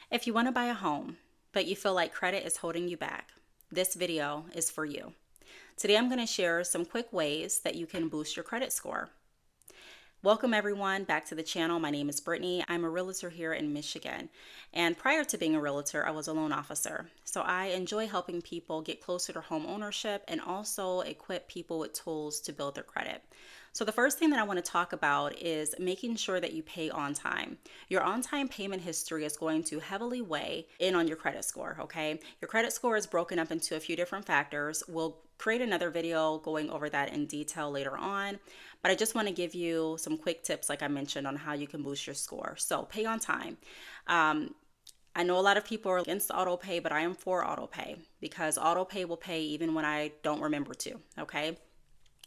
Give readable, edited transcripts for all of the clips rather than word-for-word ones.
If you want to buy a home, but you feel like credit is holding you back, this video is for you. Today I'm going to share some quick ways that you can boost your credit score. Welcome everyone back to the channel. My name is Brittany. I'm a realtor here in Michigan. And prior to being a realtor, I was a loan officer. So I enjoy helping people get closer to home ownership and also equip people with tools to build their credit. So the first thing that I want to talk about is making sure that you pay on time. Your on-time payment history is going to heavily weigh in on your credit score, okay? Your credit score is broken up into a few different factors. We'll create another video going over that in detail later on, but I just want to give you some quick tips, like I mentioned, on how you can boost your score. So pay on time. I know a lot of people are against auto pay, but I am for auto pay because auto pay will pay even when I don't remember to, okay?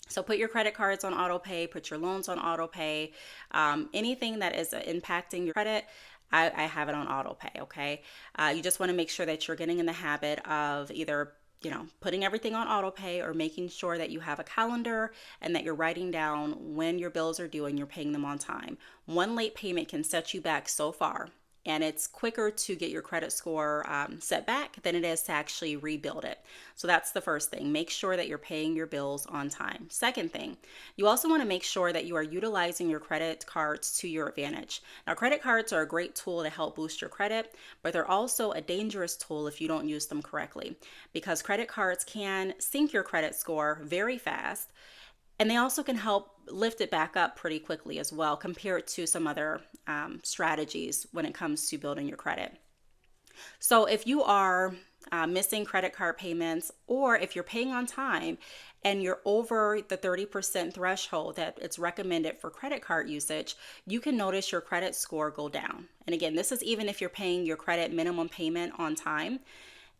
So put your credit cards on auto pay, put your loans on auto pay, anything that is impacting your credit, I have it on auto pay, okay? You just want to make sure that you're getting in the habit of either putting everything on auto pay or making sure that you have a calendar and that you're writing down when your bills are due and you're paying them on time. One late payment can set you back so far. And it's quicker to get your credit score set back than it is to actually rebuild it. So that's the first thing. Make sure that you're paying your bills on time. Second thing, you also want to make sure that you are utilizing your credit cards to your advantage. Now, credit cards are a great tool to help boost your credit, but they're also a dangerous tool if you don't use them correctly, because credit cards can sink your credit score very fast. And they also can help lift it back up pretty quickly as well, compared to some other strategies when it comes to building your credit. So if you are missing credit card payments, or if you're paying on time and you're over the 30% threshold that it's recommended for credit card usage, you can notice your credit score go down. And again, this is even if you're paying your credit minimum payment on time.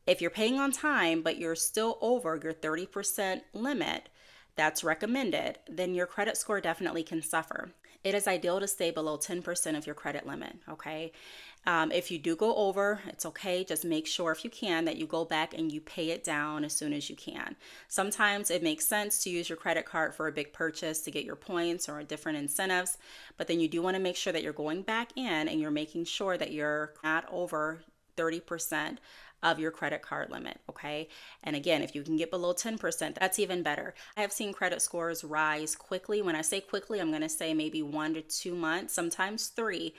If you're paying on time, but you're still over your 30% limit, that's recommended, then your credit score definitely can suffer. It is ideal to stay below 10% of your credit limit, okay? If you do go over, it's okay. Just make sure, if you can, that you go back and you pay it down as soon as you can. Sometimes it makes sense to use your credit card for a big purchase to get your points or different incentives, but then you do want to make sure that you're going back in and you're making sure that you're not over 30% of your credit card limit, okay? And again, if you can get below 10%, that's even better. I have seen credit scores rise quickly. When I say quickly, I'm going to say maybe 1 to 2 months, sometimes 3,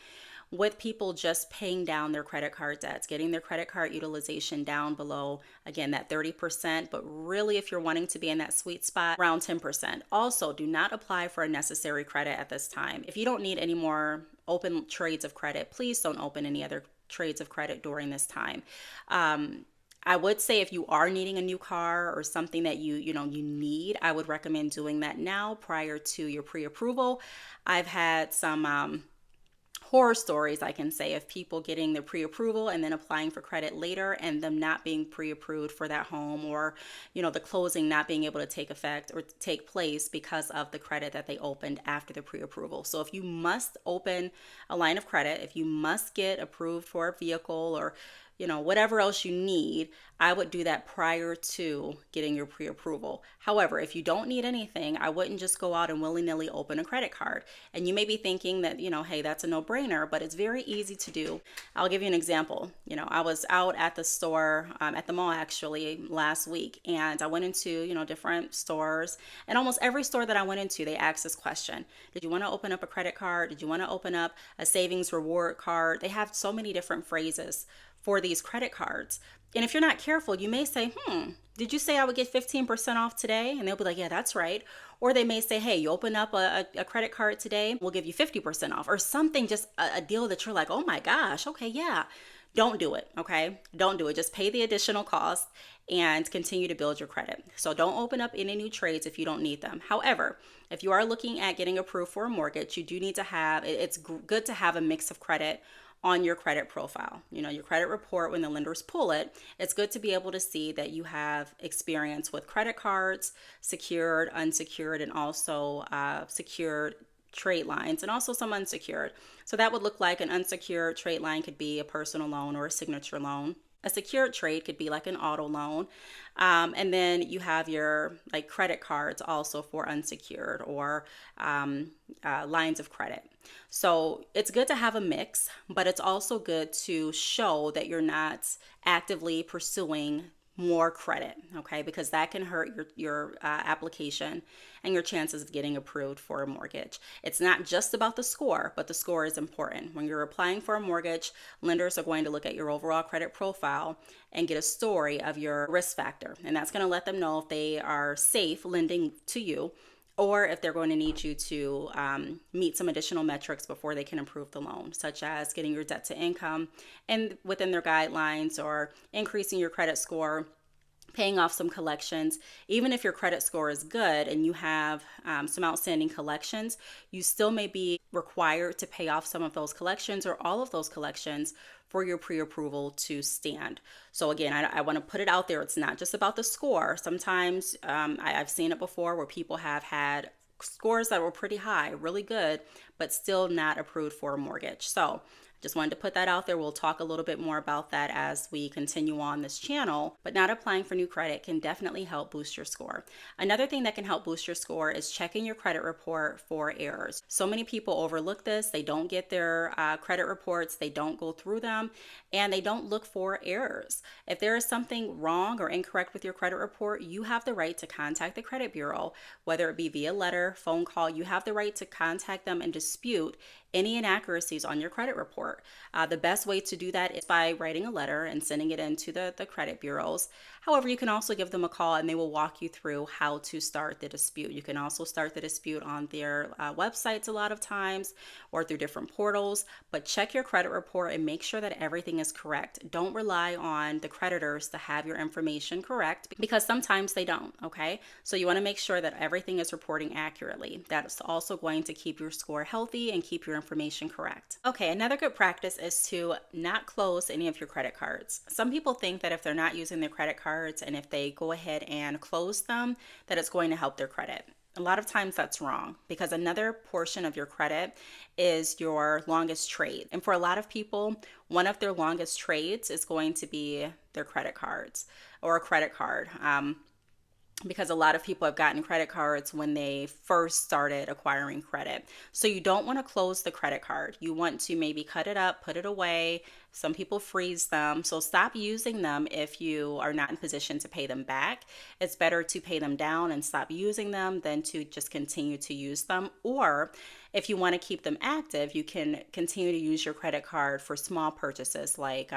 with people just paying down their credit card debts, getting their credit card utilization down below, again, that 30%. But really, if you're wanting to be in that sweet spot, around 10%. Also, do not apply for unnecessary credit at this time. If you don't need any more open trades of credit, please don't open any other trades of credit during this time. I would say if you are needing a new car or something that you need, I would recommend doing that now prior to your pre-approval. I've had some horror stories, I can say, of people getting their pre-approval and then applying for credit later and them not being pre-approved for that home, or the closing not being able to take effect or take place because of the credit that they opened after the pre-approval. So if you must open a line of credit, if you must get approved for a vehicle or whatever else you need, I would do that prior to getting your pre-approval. However, if you don't need anything, I wouldn't just go out and willy-nilly open a credit card. And you may be thinking that, hey, that's a no-brainer, but it's very easy to do. I'll give you an example. I was out at the store, at the mall actually last week, and I went into, different stores, and almost every store that I went into, they asked this question: did you want to open up a credit card? Did you want to open up a savings reward card? They have so many different phrases for these credit cards. And if you're not careful, you may say, did you say I would get 15% off today? And they'll be like, yeah, that's right. Or they may say, hey, you open up a credit card today, we'll give you 50% off, or something, just a deal that you're like, oh my gosh, okay, yeah. Don't do it, okay? Don't do it. Just pay the additional cost and continue to build your credit. So don't open up any new trades if you don't need them. However, if you are looking at getting approved for a mortgage, you do need to have, it's good to have a mix of credit on your credit profile. Your credit report, when the lenders pull it, it's good to be able to see that you have experience with credit cards, secured, unsecured, and also secured trade lines, and also some unsecured. So that would look like an unsecured trade line could be a personal loan or a signature loan. A secured trade could be like an auto loan. And then you have your like credit cards also for unsecured or lines of credit. So it's good to have a mix, but it's also good to show that you're not actively pursuing more credit, okay? Because that can hurt your application and your chances of getting approved for a mortgage. It's not just about the score, but the score is important. When you're applying for a mortgage, lenders are going to look at your overall credit profile and get a story of your risk factor, and that's going to let them know if they are safe lending to you or if they're going to need you to meet some additional metrics before they can approve the loan, such as getting your debt to income and within their guidelines, or increasing your credit score, paying off some collections. Even if your credit score is good and you have some outstanding collections, you still may be required to pay off some of those collections or all of those collections for your pre-approval to stand. So again, I want to put it out there. It's not just about the score. Sometimes I've seen it before where people have had scores that were pretty high, really good, but still not approved for a mortgage. So just wanted to put that out there. We'll talk a little bit more about that as we continue on this channel, but not applying for new credit can definitely help boost your score. Another thing that can help boost your score is checking your credit report for errors. So many people overlook this. They don't get their credit reports, they don't go through them, and they don't look for errors. If there is something wrong or incorrect with your credit report, you have the right to contact the credit bureau, whether it be via letter, phone call. You have the right to contact them and dispute any inaccuracies on your credit report. The best way to do that is by writing a letter and sending it into the credit bureaus. However, you can also give them a call and they will walk you through how to start the dispute. You can also start the dispute on their websites a lot of times or through different portals, but check your credit report and make sure that everything is correct. Don't rely on the creditors to have your information correct, because sometimes they don't, okay? So you want to make sure that everything is reporting accurately. That's also going to keep your score healthy and keep your information correct. Okay, another good practice is to not close any of your credit cards. Some people think that if they're not using their credit cards and if they go ahead and close them, that it's going to help their credit. A lot of times that's wrong, because another portion of your credit is your longest trade. And for a lot of people, one of their longest trades is going to be their credit cards or a credit card. Because a lot of people have gotten credit cards when they first started acquiring credit. So you don't want to close the credit card. You want to maybe cut it up, put it away. Some people freeze them. So stop using them if you are not in position to pay them back. It's better to pay them down and stop using them than to just continue to use them. Or if you want to keep them active, you can continue to use your credit card for small purchases like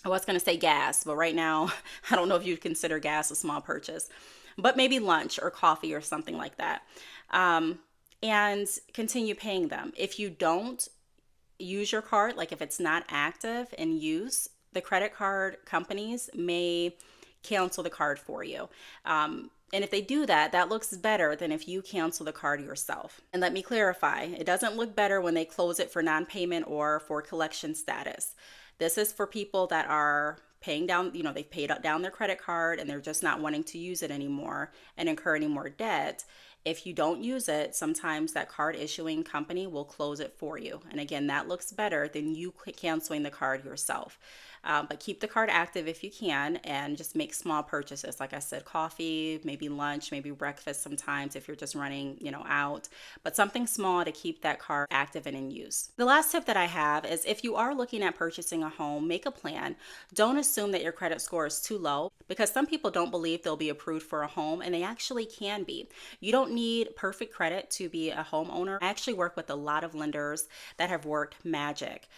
I was going to say gas, but right now, I don't know if you'd consider gas a small purchase, but maybe lunch or coffee or something like that. And continue paying them. If you don't use your card, like if it's not active in use, the credit card companies may cancel the card for you. And if they do that, that looks better than if you cancel the card yourself. And let me clarify, it doesn't look better when they close it for non-payment or for collection status. This is for people that are paying down, they've paid down their credit card and they're just not wanting to use it anymore and incur any more debt. If you don't use it, sometimes that card issuing company will close it for you. And again, that looks better than you canceling the card yourself. But keep the card active if you can, and just make small purchases. Like I said, coffee, maybe lunch, maybe breakfast sometimes if you're just running, out. But something small to keep that card active and in use. The last tip that I have is if you are looking at purchasing a home, make a plan. Don't assume that your credit score is too low, because some people don't believe they'll be approved for a home, and they actually can be. You don't need perfect credit to be a homeowner. I actually work with a lot of lenders that have worked magic.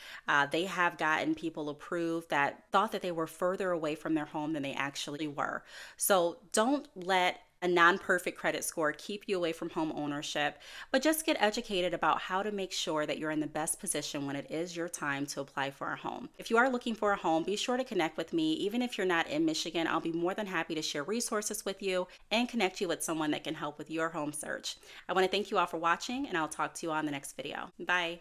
They have gotten people approved that thought that they were further away from their home than they actually were. So don't let a non-perfect credit score keep you away from home ownership, but just get educated about how to make sure that you're in the best position when it is your time to apply for a home. If you are looking for a home, be sure to connect with me. Even if you're not in Michigan, I'll be more than happy to share resources with you and connect you with someone that can help with your home search. I want to thank you all for watching, and I'll talk to you on the next video. Bye.